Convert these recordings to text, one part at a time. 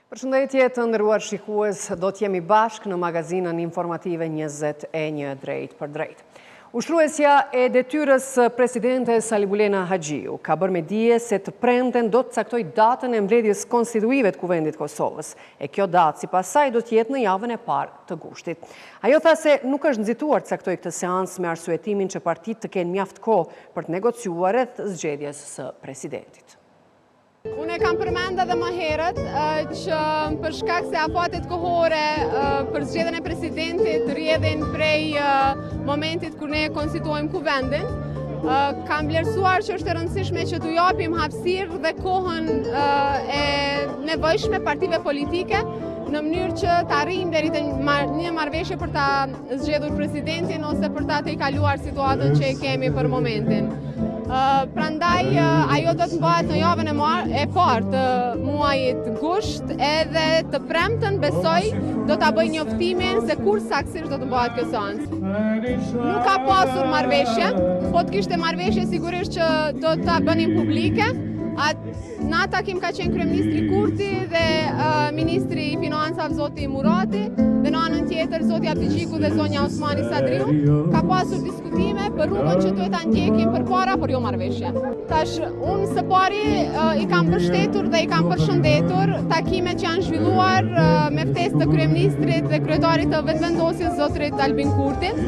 Përshëndetje të nderuar shikues, do t'jemi bashkë në magazinën informative 21 drejt për drejt. Ushtruesja e detyrës presidente Salibulena Haxhiu ka bërë me dije se të premten do të caktoj datën e mbledhjes konstituive të Kuvendit Kosovës. E kjo datë sipas saj do të jetë në javën e parë të gushtit. Ajo tha se nuk është nxituar të caktoj këtë seancë me arsyetimin që partitë të kenë mjaft kohë për të negociuar rreth zgjedhjes së presidentit. Unë e kam përmenda dhe më herët që për shkak se afatet kohore për zgjedhjen e presidentit rrjedhin prej momentit kur ne konstituojmë kuvendin, kam vlerësuar që është e rëndësishme që t'u japim hapësirë dhe kohën e nevojshme partive politike në mënyrë që të arrijmë deri te një marrëveshje për ta zgjedhur presidentin ose për ta të kaluar situatën që e kemi për momentin. Prandaj ajo do të bëhet në javën e parë të muajit gusht, edhe të premten besoj do ta bëj njoftimin se kur saktësisht do të bëhet kjo seancë. Nuk ka pasur marrëveshje, po të kishte marrëveshje sigurisht që do ta bënin publike. Në atë takim ka qenë kryeministri Kurti dhe ministri i financave zoti Murati, dhe në anën tjetër zoti Abdigjiku dhe zonja Osmani Sadriu. Ka pasur diskutime për rrugën që duhet ta ndjekim përpara, por jo marrëveshje. Tash unë së pari i kam mbështetur dhe i kam përshëndetur takimet që janë zhvilluar me ftesë të kryeministrit dhe kryetarit të vetëvendosjes zotrit Albin Kurtin.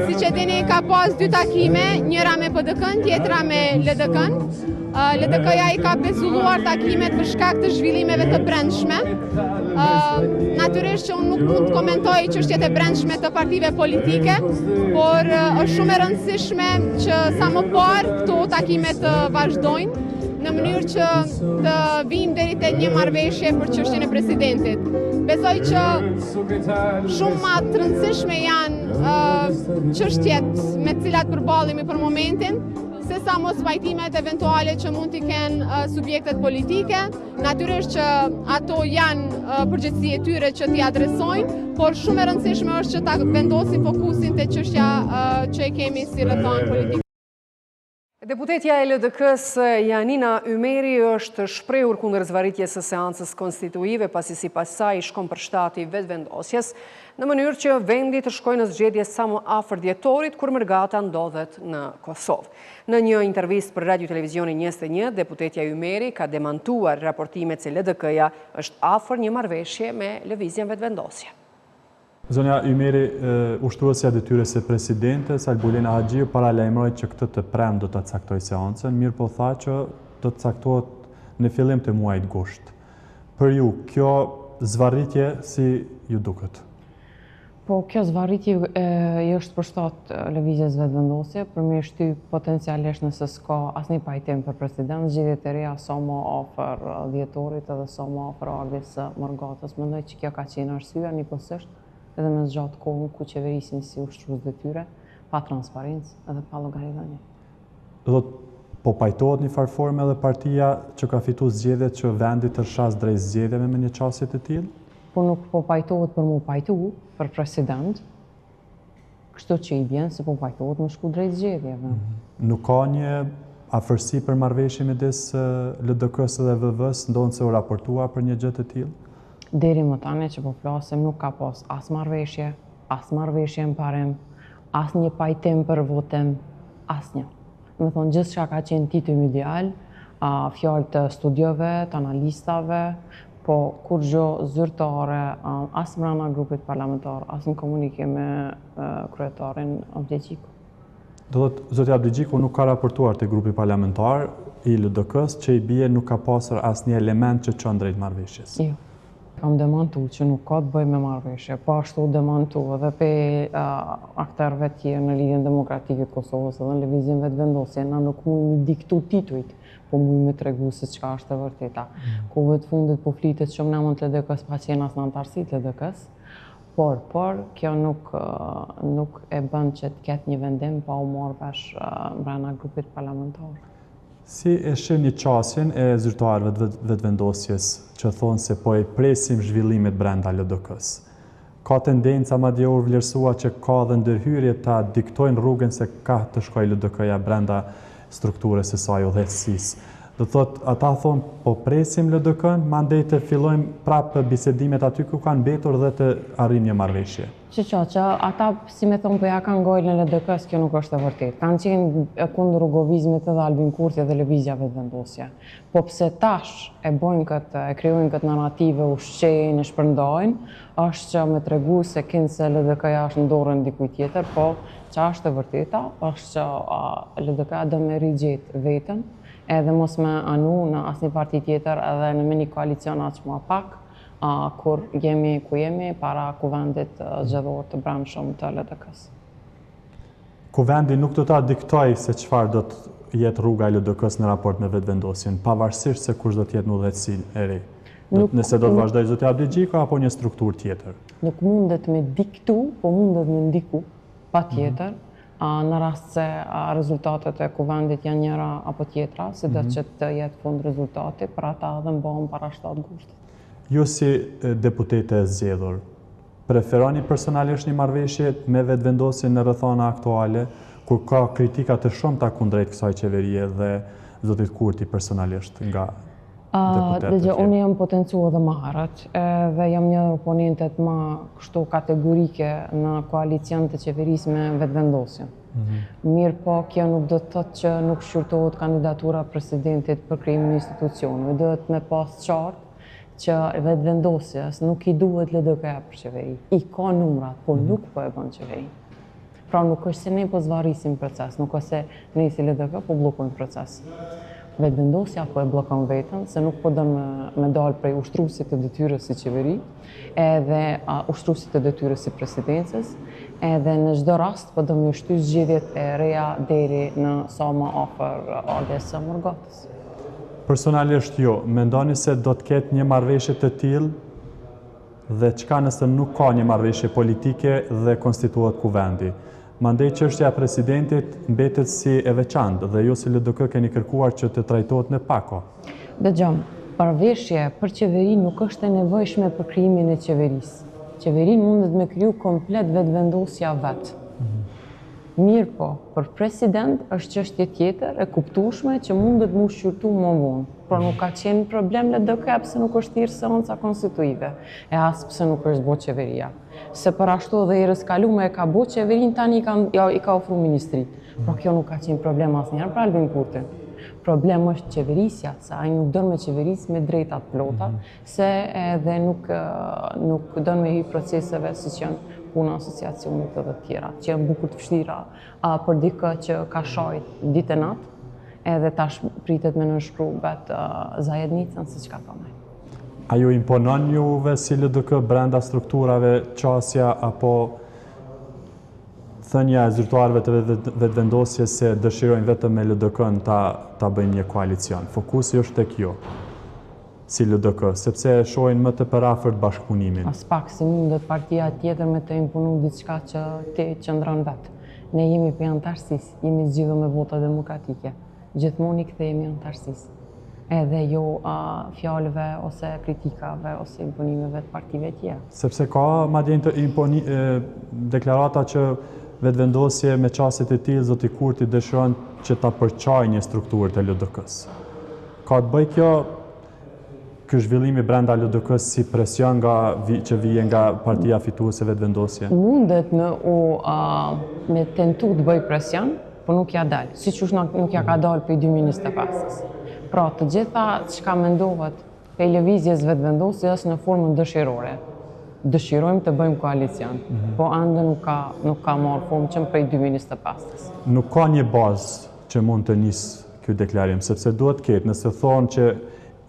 Siç e dini, ka pas dy takime, njëra me PDK-n, tjetra me LDK-n. LDK-ja i ka pezulluar takimet për shkak të zhvillimeve të brendshme. Natyrisht që unë nuk mund të komentoj çështjet e brendshme të partive politike, por është shumë e rëndësishme që sa më parë këto takime të vazhdojnë në mënyrë që të vijmë deri te një marrëveshje për çështjen e presidentit. Besoj që shumë më të rëndësishme janë çështjet me të cilat përballemi për momentin, se sa mos vajtimet eventuale që mund t'i kenë subjektet politike. Natyrisht që ato janë përgjegjësi e tyre që t'i adresojnë, por shumë e rëndësishme është që ta vendosin fokusin te çështja që e kemi si rrethon politik. Deputetja e LDK-s Janina Ymeri është shprehur kundër zvarritjes së seancës konstituive pasi sipas saj shkon përshtati vetëvendosjes në mënyrë që vendi të shkojë në zgjedhje sa më afër dhjetorit kur mërgata ndodhet në Kosovë. Në një intervistë për Radio Televizionin 21, deputetja Ymeri ka demantuar raportimet se LDK-ja është afër një marrëveshje me lëvizjen vetëvendosje. Zonja Ymeri, ushtruesja detyrës së presidente Salibulena Haxhiu paralajmëroi që këtë të premtë do ta caktoj seancën, mirë po tha që do të caktohet në fillim të muajit gusht. Për ju, kjo zvarritje si ju duket? Po, kjo zvarritje i është përshtat lëvizjes vetëvendosje, për me shty potencialisht nëse s'ka asnjë pajtim për president, zgjedhjet e reja sa më afër dhjetorit edhe sa më afër ardhjes së mërgatës. Mendoj që kjo ka qenë arsyeja njëkohësisht edhe me zgjatë kohën ku qeverisin si ushtrues detyre, pa transparencë edhe pa llogaridhënie. Do po pajtohet një farë forme edhe partia që ka fituar zgjedhjet që vendi të rshas drejt zgjedhjeve me një çështje të tillë? Po nuk po pajtohet për mu pajtu për president, kështu që i vjen se po pajtohet me shku drejt zgjedhjeve. Nuk ka një afërsi për marrëveshje midis LDK-s dhe VV-s, ndonë se u raportua për një gjë të tillë? Deri më tani që po flasim nuk ka pas as marrëveshje në parim, as një pajtim për votim, asnjë. Do të thonë gjithçka ka qenë titulli ideal, fjalë të studiove, të analistave, po kur gjë zyrtare, as brenda grupit parlamentar, as në komunikim me kryetarin Abdigjiku. Do thotë zoti Abdigjiku nuk ka raportuar te grupi parlamentar i LDK-s që i bie nuk ka pasur asnjë element që çon drejt marrëveshjes. Jo. Kam demantu që nuk ka të bëjë me marrëveshje, po ashtu demantu edhe pe aktorëve tjerë në Lidhjen Demokratike të Kosovës edhe në lëvizjen vetëvendosje, na nuk mund mi diktu titujt, po mund mi tregu se çka është e vërteta. Kohëve të fundit po flitet shumë në emër të LDK-s pa qenë as në antarësitë të LDK-s, por kjo nuk e bën që të ketë një vendim pa u marrë vesh brenda grupit parlamentar. Si e shih një qasjen e zyrtarëve vetëvendosjes që thonë se po e presim zhvillimet brenda LDK-s? Ka tendenca madje u vlerësua që ka dhe ndërhyrje ta diktojnë rrugën se ka të shkojë LDK-ja brenda strukturës së saj udhëheqësisë. Do thot, ata thonë, po presim LDK-n, mandej të fillojmë prapë bisedimet aty ku kanë betur dhe të arrim një marrëveshje. Që ata, si me thonë, po ja kanë gojnë në LDK-s, kjo nuk është e vërtet. Kanë qenë kundër rrugovizmit edhe Albin Kurti dhe lëvizjave të vendosja. Po pse tash e bojnë këtë, e krijojnë këtë narrative, ushqejnë, e shpërndajnë, është që me tregu se kinë se LDK-ja është në dorën dikuj tjetër, po që është e vërteta, është që LDK-ja do me rigjet vetën, edhe mos me anu në asnjë parti tjetër edhe në një koalicion aq më pak, kur jemi ku jemi para kuvendit zgjedhor të brendshëm të LDK-s. Kuvendi nuk do ta diktoj se çfarë do të jetë rruga e LDK-s në raport me vetëvendosjen, pavarësisht se kush do të jetë në udhëheqësi e re. Nëse do të vazhdojë zoti Abdi Xhiku apo një strukturë tjetër. Nuk mundet me diktu, po mundet me ndiku, patjetër, në rast se rezultatet e kuvendit janë njëra apo tjetra, si do që të jetë fund rezultati, për ata dhe mbohen para 7 gushtit. Ju si deputete e zgjedhur, preferoni personalisht një marrëveshje me vetëvendosjen në rrethana aktuale, kur ka kritika të shumta kundrejt kësaj qeverie dhe zotit Kurti personalisht nga deputetët? Unë jam potencuar dhe më herët dhe jam një oponentet më kështu kategorike në koalicion të qeverisë me vetëvendosjen. Mirë po, kjo nuk do të thotë që nuk shqyrtohet kandidatura presidentit për krijimin e institucioneve. Duhet me pas qartë që vetëvendosjes nuk i duhet LDK-ja për qeveri. I ka numrat, po nuk po e bën qeveri. Pra nuk është se ne po zvarrisim proces, nuk është se ne si LDK po bllokojmë proces. Vetëvendosja po e bllokon veten, se nuk po don me dalë prej ushtruesit të detyrës si qeveri, edhe ushtruesit të detyrës si presidencës, edhe në çdo rast po do me ushtry zgjedhjet e reja deri në sa më afër ardhes së Mërgatës. Personalisht jo, mendoni se do të ketë një marrëveshje të tillë dhe çka nëse nuk ka një marrëveshje politike dhe konstituohet kuvendi? Mandej çështja e presidentit mbetet si e veçantë dhe ju si LDK keni kërkuar që të trajtohet në pako. Dëgjom, marrëveshje për qeveri nuk është e nevojshme për krijimin e qeverisë. Qeverinë mundet me kriju komplet vetëvendosja vetë. Mirë po, për president është çështje tjetër e kuptueshme që mundet mu shqyrtu më vonë. Pra nuk ka qenë problem LDK pse nuk është thirrë seanca konstituive, e as pse nuk është bo qeveria. Se për ashtu dhe herës kalume e ka bo qeverin, tani i ka ofru ministri. Pra kjo nuk ka qenë problem asnjëherë për Albin Kurti. Problem është qeverisja, se ai nuk don me qeveris me drejtat plota, se edhe nuk don me hy proceseve si që janë puna asociacionit dhe të tjera, që janë bukur të vështira për dikë që ka shajt ditë e natë, edhe tash pritet me nënshkru vetë zajednicën si që ka thonaj. A ju imponon juve si LDK brenda strukturave qasja apo thënja e zyrtarëve të vetëvendosjes se dëshirojnë vetëm me LDK-n ta bëjnë një koalicion? Fokusi është tek ju si LDK, sepse shohin më të përafërt bashkëpunimin. As pak si mundet partia tjetër me të imponu diçka që ti qëndron vetë. Ne jemi për antarësisë, jemi zgjidhur me vota demokratike. Gjithmonë i kthehemi antarësisë. Edhe jo fjalëve ose kritikave ose imponimeve të partive tjera. Sepse ka madje deklarata që vetëvendosje me qasjet e tillë zoti Kurti dëshiron që ta përçajë një strukturë të LDK-s. Ka të bëjë kjo ky zhvillimi brenda LDK-s si presion që vjen nga partia fituese vetëvendosje? Mundet me tentu të bëj presion, por nuk ja dal, siç nuk ja ka dalë për 2025-s. Pra, të gjitha çka mendohet për lëvizjes vetëvendosjes në formën dëshirore. Dëshirojmë të bëjmë koalicion, po ende nuk ka marrë formë që prej 2025-s. Nuk ka një bazë që mund të nisë ky deklarim, sepse duhet ketë, nëse thonë që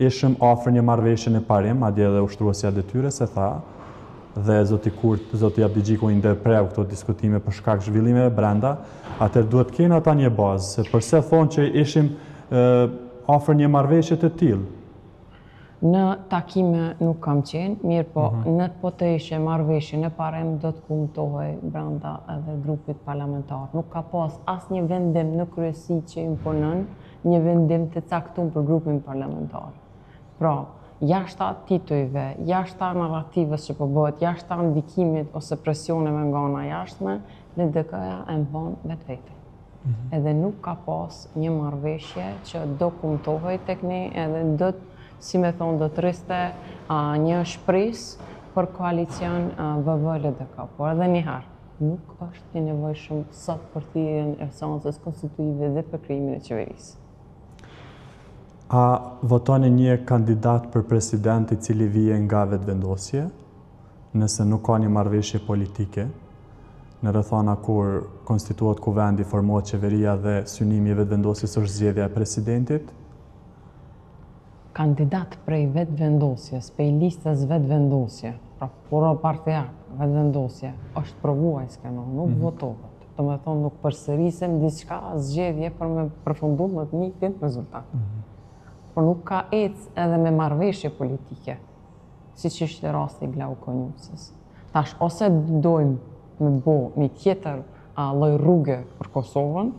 ishim afër një marrëveshje në parim, madje edhe ushtruesja detyrës e tha, dhe zoti Abdi Xhiku i ndërpreu këto diskutime për shkak zhvillimeve brenda, atëherë duhet kenë ata një bazë, se përse thonë që ishim afër një marrëveshje të tillë. Në takime nuk kam qenë, mirë po, në po të ishe marrëveshje në parim do të kumtohej brenda edhe grupit parlamentar. Nuk ka pas asnjë vendim në kryesi që imponon një vendim të caktuar për grupin parlamentar. Pra, jashta titujve, jashta narrativës që po bëhet, jashta ndikimit ose presioneve nga ana jashtme, LDK-ja e mban vetvete. edhe nuk ka pas një marrëveshje që do kumtohej tek ne edhe do të, si me thonë, do të riste një shpresë për koalicion VV-LDK. Por edhe njëherë, nuk është i nevojshëm sot për thirrjen e seancës konstitutive dhe për krijimin e qeverisë. A votoni një kandidat për president i cili vije nga vetëvendosje, nëse nuk ka një marrëveshje politike, në rrethana kur konstituohet kuvendi, formohet qeveria dhe synimi i vetëvendosjes është zgjedhja e presidentit? Kandidat prej vetëvendosjes, prej listës vetëvendosje, pra poro partia vetëvendosje, është provuar s'keno, nuk votohet. Do me thonë nuk përsërisem diçka zgjedhje për me përfundu më të njëjtin rezultat. Por nuk ka ecë edhe me marrëveshje politike, si që ishte rasti i Glau Konjusës. Tash, ose dojmë me bo një tjetër lloj rrugë për Kosovën,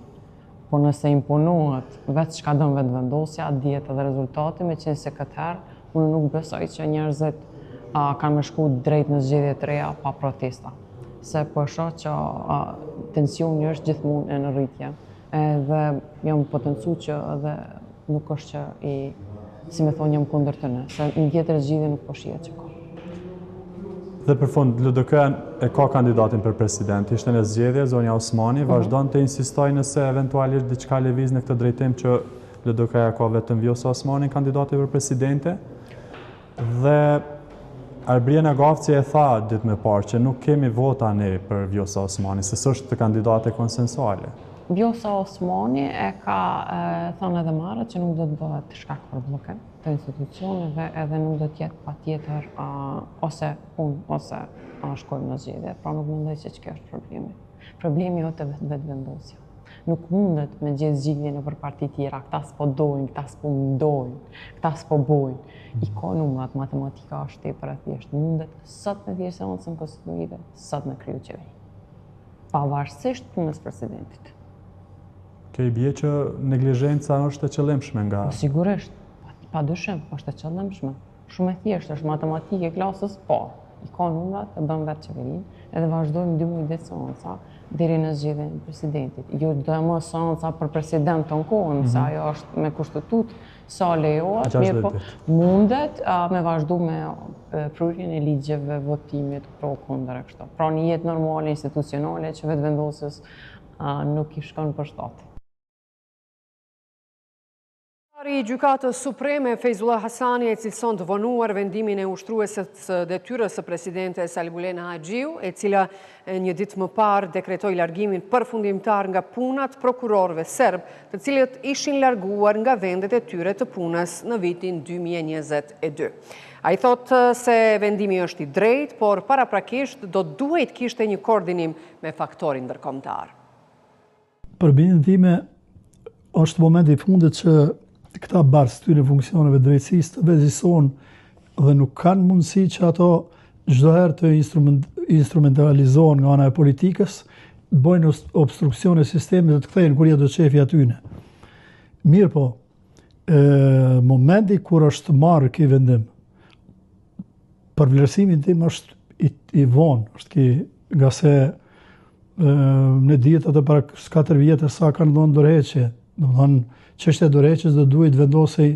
po nëse imponohet vetë çka don vetëvendosja, dihet edhe rezultati, me qenë se këtë herë unë nuk besoj që njerëzit kanë me shku drejt në zgjedhje të reja pa protesta. Se po shoh që tensioni është gjithmonë në rritje. Edhe jam potencu që edhe nuk është që si me thonë, jam kundër të ne, se një tjetër zgjidhje nuk po shihet që ka. Dhe për fund, LDK e ka kandidatin për president, ishte në zgjedhje, Zonja Osmani, vazhdon të insistoj nëse eventualisht diçka lëviz në këtë drejtim që LDK-ja ka vetëm Vjosa Osmani kandidati për presidente, dhe Arbriena Gafci e tha ditë më parë që nuk kemi vota ne për Vjosa Osmani, se s'është kandidate konsensuale. Vjosa Osmani e ka thënë edhe marrët që nuk do të bëhet shkak për bllokim të institucioneve edhe nuk do të jetë patjetër ose unë ose shkojmë në zgjedhje, pra nuk mendoj se kjo është problemi. Problemi është vetëvendosja. Nuk mundet me gjetë zgjidhje nëpër parti tjera, këta s'po dojnë, këta s'po mundojnë, këta s'po bojnë. I ka numrat, matematika është tepër e thjeshtë. Mundet sot me thirrje seancën konstitutive, sot me kriju qeveri. Pavarësisht punës presidentit. Kjo i bie që neglizhenca është e qëllimshme nga... Sigurisht, pa dyshim, është e qëllimshme. Shumë e thjeshtë, është matematike klasës parë. I ka numrat, e bën vetë qeverinë, edhe vazhdojmë 2 muaj ditë seanca deri në zgjedhjen e presidentit. Jo do më seanca për president të kohën, se ajo është me kushtetut sa lejohet, mirë po mundet me vazhdu me prurjen e ligjeve, votimit pro kundër e kështu. Pra një jetë normale, institucionale, që vetëvendosjes nuk i shkon për shtatë. I Gjykatës Supreme, Fejzullah Hasani, e cilëson të vonuar vendimin e ushtruesit së detyrës së presidente Salibulena Haxhiu, e cila një ditë më parë dekretoi largimin përfundimtar nga punat prokurorëve serb, të cilët ishin larguar nga vendet e tyre të punës në vitin 2022. Ai thotë se vendimi është i drejtë, por paraprakisht do duhet kishte një koordinim me faktorin ndërkombëtar. Për bindjen time, është momenti i fundit që këta barës të tyre funksioneve drejtësisë të vezësohen dhe nuk kanë mundësi që ato çdo herë të instrumentalizohen nga ana e politikës, të bëjnë obstruksione sistemit dhe të kthehen kur do shefi atyne. Mirë po, momenti kur është marrë ky vendim, për vlerësimin tim është i vonë, është nga se në dihet ato para 4 vjetër sa kanë dhënë dorëheqje, domethënë çështja e dorëheqjes do duhet vendosej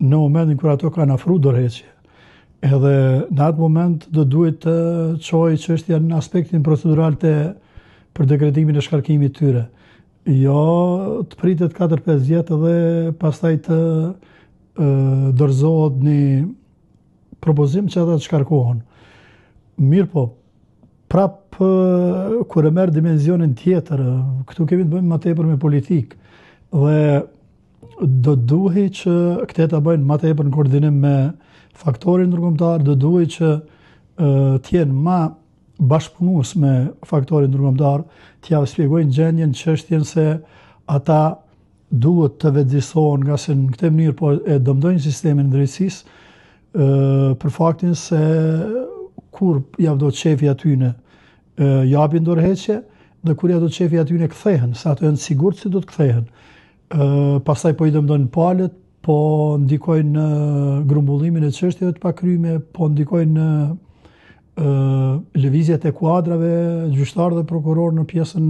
në momentin kur ato kanë afruar dorëheqje. Edhe në atë moment do duhet të çojë çështja në aspektin procedural për dekretimin e shkarkimit të tyre. Jo të pritet 4-5 vjet dhe pastaj të dorëzohet një propozim që ata të shkarkohen. Mirë po, prap kur e merr dimensionin tjetër, këtu kemi të bëjmë më tepër me politikë dhe do duhej që këte ta bëjnë më tepër në koordinim me faktorin ndërkombëtar, do duhej që t'jenë më bashkëpunues me faktorin ndërkombëtar, t'ja shpjegojnë gjendjen, çështjen se ata duhet të vetëdijsohen nga se në këtë mënyrë po e dëmtojnë sistemin e drejtësisë për faktin se kur javdot shefi atyne japin dorëheqje dhe kur javdot shefi atyne kthehen, se ato janë sigurt se do të kthehen. Pastaj po i dëmtojnë palët, po ndikojnë në grumbullimin e çështjeve të pakryme, po ndikojnë në lëvizjet e kuadrave, gjyqtar dhe prokuror në pjesën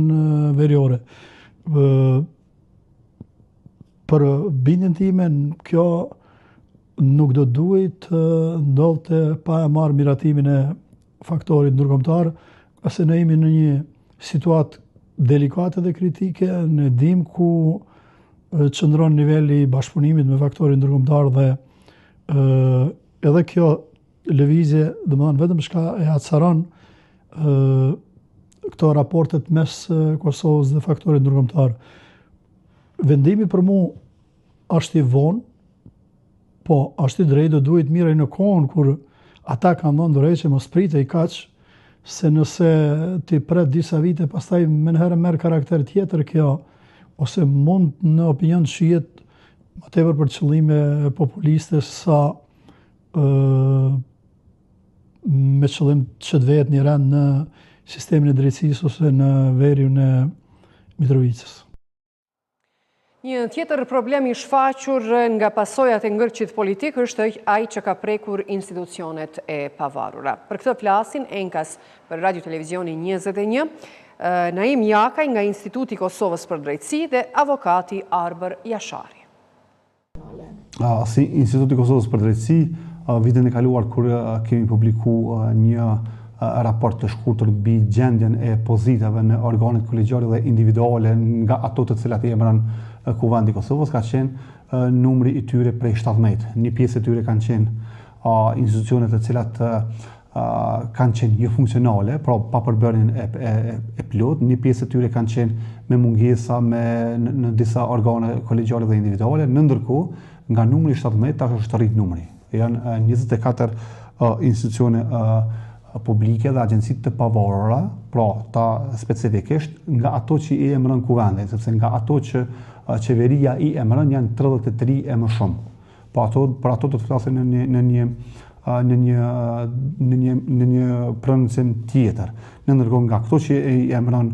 veriore. Për bindjen time, kjo nuk do duhet ndodhte pa e marrë miratimin e faktorit ndërkombëtar, ose ne jemi në një situatë delikate dhe kritike, ne dim ku qëndron niveli i bashkëpunimit me faktorin ndërkombëtar dhe edhe kjo lëvizje, domethënë vetëm shka e acaron këto raportet mes Kosovës dhe faktorit ndërkombëtar. Vendimi për mu është i vonë, po është i drejtë, do duhet mirë në kohën kur ata kanë dhënë drejtë që mos pritej kaq, se nëse ti pret disa vite, pastaj menherë merr karakter tjetër kjo, ose mund në opinion shihet më tepër për qëllime populiste sa me qëllim të çdvet një rend në sistemin e drejtësisë ose në veriun e Mitrovicës. Një tjetër problem i shfaqur nga pasojat e ngërçit politik është ai që ka prekur institucionet e pavarura. Për këtë flasin enkas për Radio Televizioni 21, Naim Jakaj nga Instituti Kosovës për Drejtësi dhe avokati Arber Jashari. Si Instituti Kosovës për Drejtësi, vitin e kaluar kur kemi publiku një raport të shkurtër mbi gjendjen e pozitave në organet kolegjiale dhe individuale nga ato të cilat i emëron Kuvendi i Kosovës, ka qenë numri i tyre prej 17. Një pjesë e tyre kanë qenë institucionet të cilat kanë qenë jo funksionale, pra pa përbërjen e plot. Një pjesë e tyre kanë qenë me mungesa në disa organe kolegjiale dhe individuale, ndërkohë nga numri 17 tash është rrit numri. Janë 24 institucione publike dhe agjencitë të pavarura, pra ta specifikisht nga ato që i emëron Kuvendi, sepse nga ato që qeveria i emëron janë 33 e më shumë. Për ato do të flasim në një prononcim tjetër. Ndërkohë nga këto që i emëron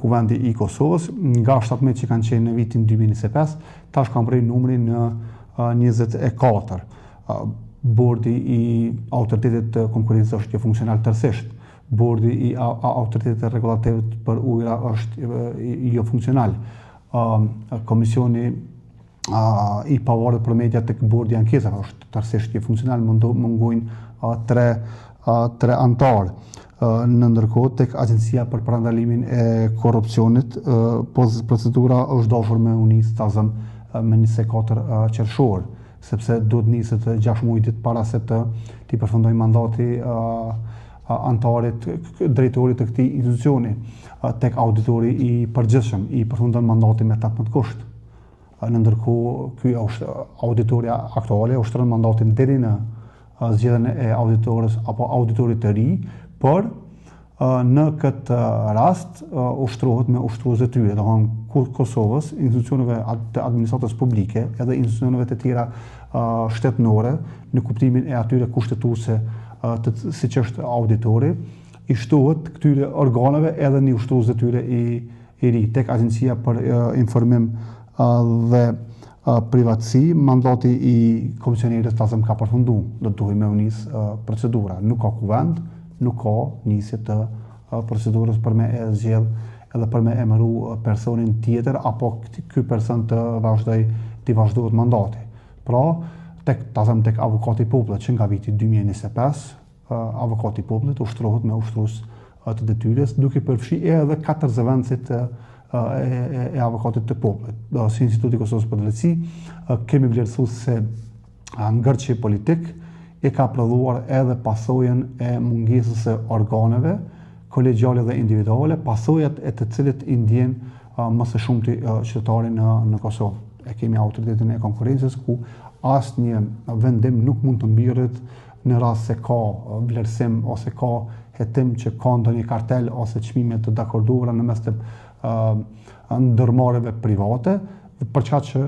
Kuvendi i Kosovës, nga 17 që kanë qenë në vitin 2025, tash kanë prej numri në 24. Bordi i autoritetit të konkurrencës është jo funksional tërësisht. Bordi i autoritetit të rregullativit për ujëra është jo funksional. Komisioni i pavarur për media tek bordi i ankesave është tërësisht jo funksional, mungojnë 3 antarë. Ndërkohë tek Agjencia për parandalimin e korrupsionit, procedura është dashur me u nis tazëm me 24 qershor, sepse do të niset 6 muaj ditë para se të përfundojë mandati antarit drejtorit të këtij institucioni. Tek auditori i përgjithshëm i përfundon mandatin me 18 kusht. Ndërkohë ky auditori aktuale ushtron mandatin deri në zgjedhjen e auditorës apo auditorit të ri, por në këtë rast ushtrohet me ushtrues të tyre, domethënë Kosovës, institucioneve të administratës publike edhe institucioneve të tjera shtetënore në kuptimin e atyre kushtetuese siç është auditori, i shtohet këtyre organeve edhe një ushtrues të tyre i ri. Tek Agjencia për Informim dhe Privatësi, mandati i komisionerit tazëm ka përfunduar, do të duhet me u nis procedura. Nuk ka kuvend, nuk ka nisje të procedurës për me e zgjedh edhe për me emëru personin tjetër apo ky person të vazhdohet mandati. Pra, tek avokati i popullit që nga viti 2025, avokati i popullit ushtrohet me ushtrues të detyrës, duke përfshi edhe 4 zëvendësit e avokatit të popullit. Si Instituti Kosovës për Drejtësi, kemi vlerësuar se ngërçi politik e ka prodhuar edhe pasojën e mungesës së organeve kolegjiale dhe individuale, pasojat e të cilit i ndjen më së shumti qytetari në Kosovë. E kemi autoritetin e konkurrencës ku asnjë vendim nuk mund të mbirret në rast se ka vlerësim ose ka hetim që ka ndonjë kartel ose çmime të dakorduara në mes të ndërmarrjeve private, për çka që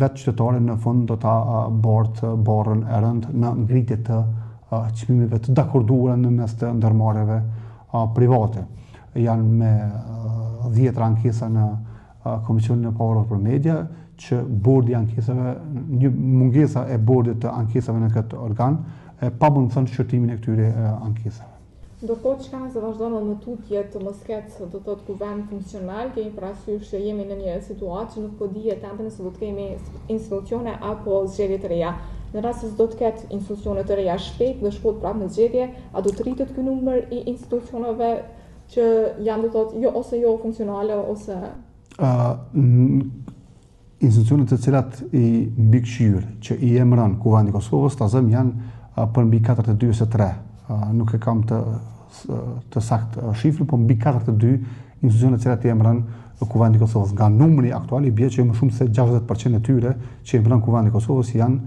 vetë qytetari në fund do ta barrën e rënd në ngritje të çmimeve të dakorduara në mes të ndërmarrjeve private. Janë me 10 ankesa në Komisionin e Pavarur për Media, që bordi i ankesave, një mungesa e bordit të ankesave në këtë organ, pa mundëson shqyrtimin e këtyre ankesave. Ndërkohë që kanë se vazhdojnë në tutje të mos ketë do të thotë kuvend funksional, kemi parasysh që jemi në një situatë që nuk po dihet ende nëse do të kemi institucione apo zgjedhje të reja. Në rast se do të ketë institucione të reja shpejt dhe shkojnë prapë në zgjedhje, a do të rritet ky numër i institucioneve që janë do të thotë jo funksionale ose institucionet të cilat i mbikëqyrë që i emëron Kuvendi i Kosovës tazëm janë për mbi 42-3. Nuk e kam të saktë shifrën, por mbi 42 institucionet të cilat i emëron Kuvendi i Kosovës. Nga numri aktual i bie që më shumë se 60% e tyre që i emëron Kuvendi i Kosovës janë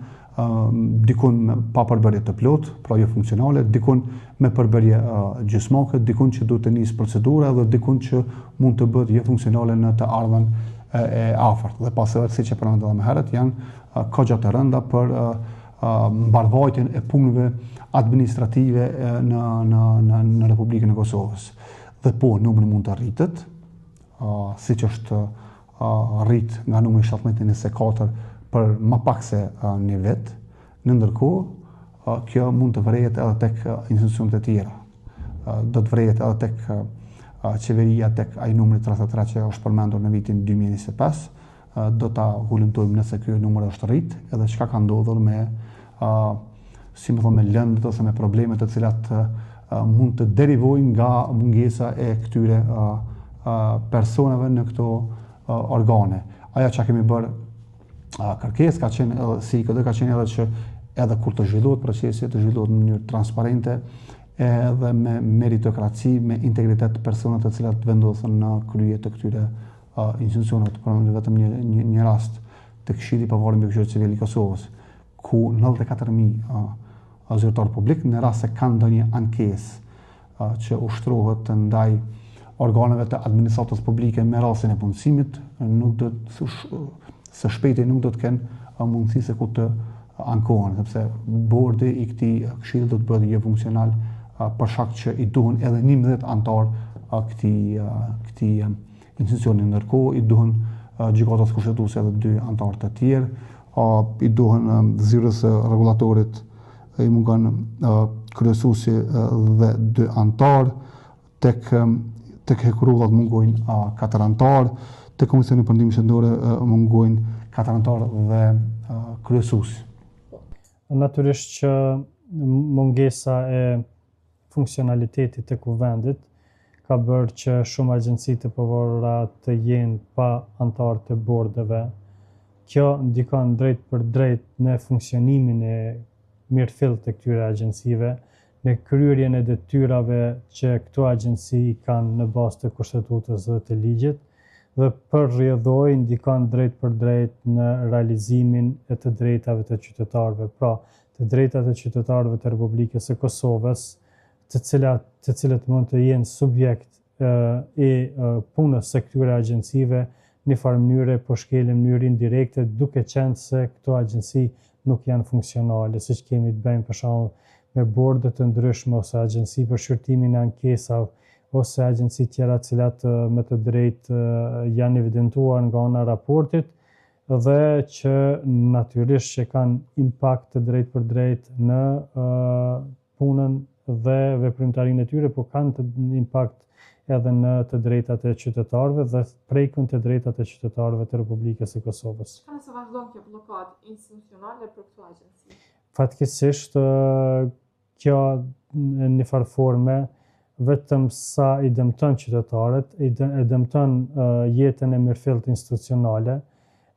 dikun pa përbërje të plot, pra jo funksionale, dikun me përbërje gjysmake, dikun që duhet të nisë procedura dhe dikun që mund të bëhet jo funksionale në të ardhmen e afërt. Dhe pasojat, siç e përmendëm më herët, janë kogja të rënda për mbarvajtjen e punëve administrative në Republikën e Kosovës. Dhe po, numri mund të rritet, siç është rrit nga numri 17-24 për më pak se një vit, në ndërkohë kjo mund të vrejet edhe tek institucionet e tjera. Do të vrejet edhe tek qeveria, tek ai numri 33 që është përmendur në vitin 2025, do ta hulumtojmë nëse ky numër është rrit, edhe çka ka ndodhur me me lëndët ose me problemet të cilat mund të derivojnë nga mungesa e këtyre personave në këto organe. Aja që kemi bërë kërkesë ka qenë edhe si këtë ka qenë edhe që edhe kur të zhvillohet procesi të zhvillohet në mënyrë transparente edhe me meritokraci, me integritet të personat të cilat vendosen në krye të këtyre institucioneve. Për vetëm një rast të Këshilli i Pavarur Mbikëqyrës Civile i Kosovës, ku 94.000 zyrtar publik në rast se kanë ndonjë ankesë që ushtrohet ndaj organeve të administratës publike me rastin e punësimit, nuk do së shpejti nuk do të kenë mundësi se ku të ankohen, sepse bordi i këtij këshilli do të bëhet jo funksional për shkak që i duhen edhe 11 antar këtij institucioni, ndërkohë i duhen gjykatës kushtetuese edhe 2 antar të tjerë, i duhen zyrës rregullatorit, i mungon kryesuesi dhe 2 antar, tek hekurullat mungojnë 4 antar, të Komisioni për Ndihmën Shëndetësore mungojnë 4 antar dhe kryesuesi. Natyrisht që mungesa e funksionalitetit të kuvendit ka bërë që shumë agjenci të pavarura të jenë pa antar të bordeve. Kjo ndikon drejt për drejt në funksionimin e mirëfillt të këtyre agjencive, në kryerjen e detyrave që këto agjenci kanë në bazë të kushtetutës dhe të ligjit, dhe përrjedhoj ndikon drejt për drejt në realizimin e të drejtave të qytetarëve, pra të drejtat e qytetarëve të Republikës së Kosovës, të cilët mund të jenë subjekt e punës së këtyre agjencive në farë mënyre po shkelin në mënyrë indirekte, duke qenë se këto agjenci nuk janë funksionale, siç kemi të bëjmë për shembull me borde të ndryshme ose agjenci për shqyrtimin e ankesave, ose agjenci tjera cilat me të drejtë janë evidentuar nga ana raportit dhe që natyrisht që kanë impakt të drejt për drejt në punën dhe veprimtarinë e tyre, por kanë të impakt edhe në të drejtat e qytetarëve dhe prekun të drejtat e qytetarëve të Republikës së Kosovës. Ka nëse vazhdon kjo blokadë institucionale për këto agjenci? Fatkeqësisht kjo në një farë forme vetëm sa i dëmton qytetarët, i dëmton jetën e mirëfillt institucionale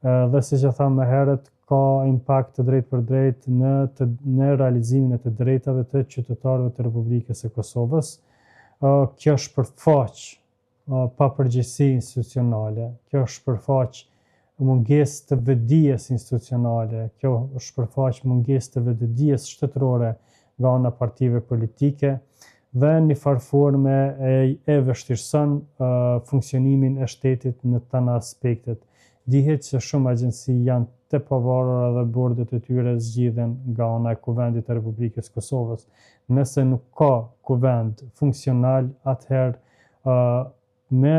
dhe siç e tham më herët, ka impakt të drejt për drejt në realizimin e të drejtave të qytetarëve të Republikës së Kosovës. Kjo shpërfaq papërgjegjësi institucionale, kjo shpërfaq mungesë të vetdijes institucionale, kjo shpërfaq mungesë të vetdijes shtetërore nga ana partive politike dhe në farë forme e vështirëson funksionimin e shtetit në të në aspektet. Dihet që shumë agjenci janë të pavarura dhe bordet e tyre zgjidhen nga ana e Kuvendit të Republikës Kosovës. Nëse nuk ka kuvend funksional, atëherë me